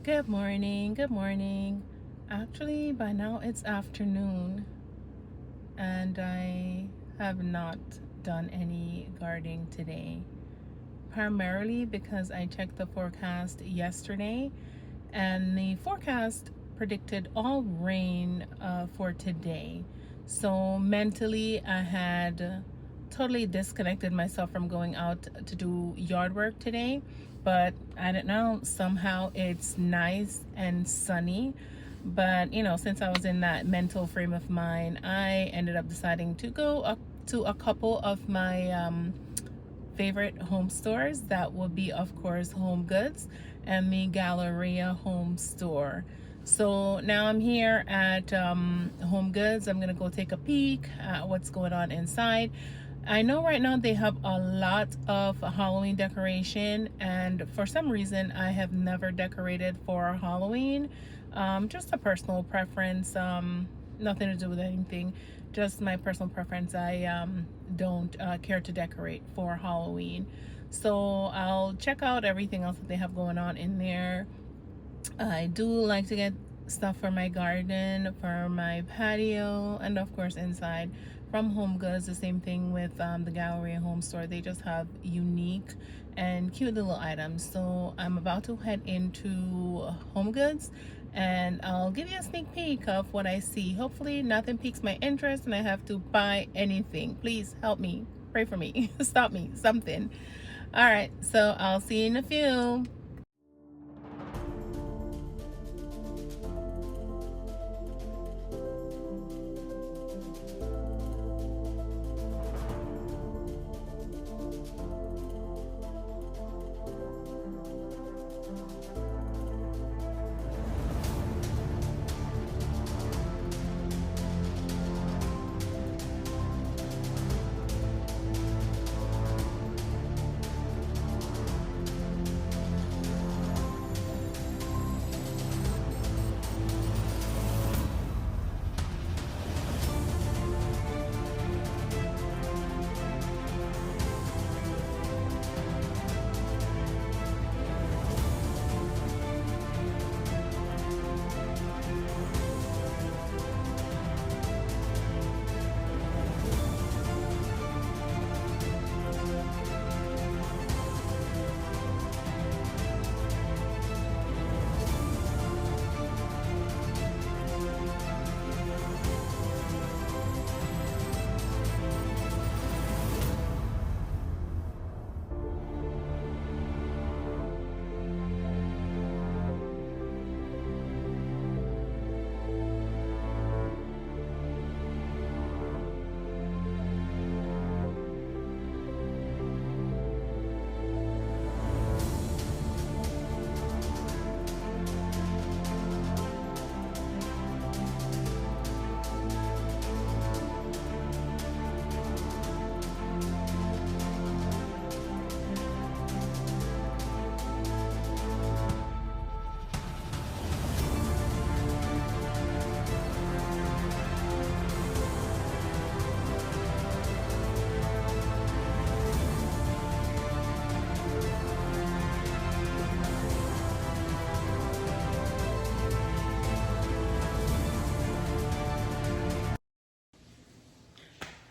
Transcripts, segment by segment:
Good morning. Good morning. Actually, by now it's afternoon, and I have not done any gardening today. Primarily because I checked the forecast yesterday, and the forecast predicted all rain for today. So mentally, I had totally disconnected myself from going out to do yard work today. But I don't know, somehow it's nice and sunny. But since I was in that mental frame of mind, I ended up deciding to go up to a couple of my favorite home stores. That would be, of course, Home Goods and the Galleria Home Store. So now I'm here at Home Goods. I'm gonna go take a peek at what's going on inside. I know right now they have a lot of Halloween decoration, and for some reason I have never decorated for Halloween. Just a personal preference, nothing to do with anything, just my personal preference. I don't care to decorate for Halloween. So I'll check out everything else that they have going on in there. I do like to get stuff for my garden, for my patio, and of course inside from Home Goods. The same thing with the Galleria Home Store. They just have unique and cute little items. So I'm about to head into Home Goods, and I'll give you a sneak peek of what I see. Hopefully nothing piques my interest and I have to buy anything. Please help me. Pray for me. Stop me. Something. All right. So I'll see you in a few.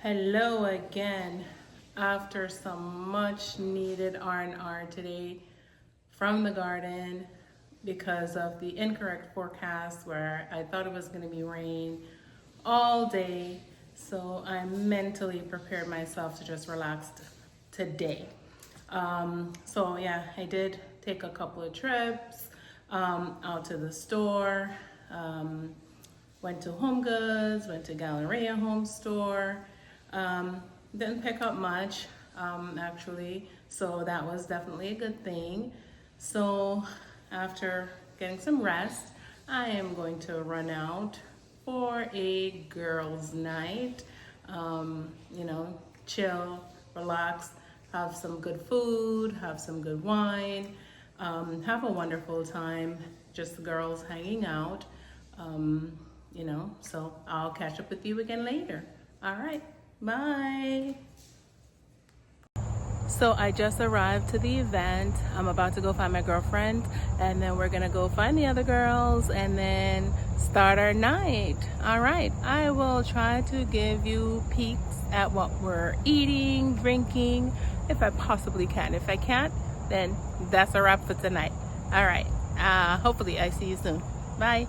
Hello again. After some much needed R&R today from the garden because of the incorrect forecast where I thought it was going to be rain all day. So I mentally prepared myself to just relax today. So yeah, I did take a couple of trips out to the store. Went to Home Goods, went to Galleria Home Store. Didn't pick up much, actually, so that was definitely a good thing. So after getting some rest, I am going to run out for a girls' night. Chill, relax, have some good food, have some good wine, have a wonderful time, just the girls hanging out. So I'll catch up with you again later. All right, bye. So I just arrived to the event. I'm about to go find my girlfriend, and then we're gonna go find the other girls and then start our night. All right, I will try to give you peeks at what we're eating, drinking, if I possibly can. If I can't, then that's a wrap for tonight. All right, hopefully I see you soon. Bye.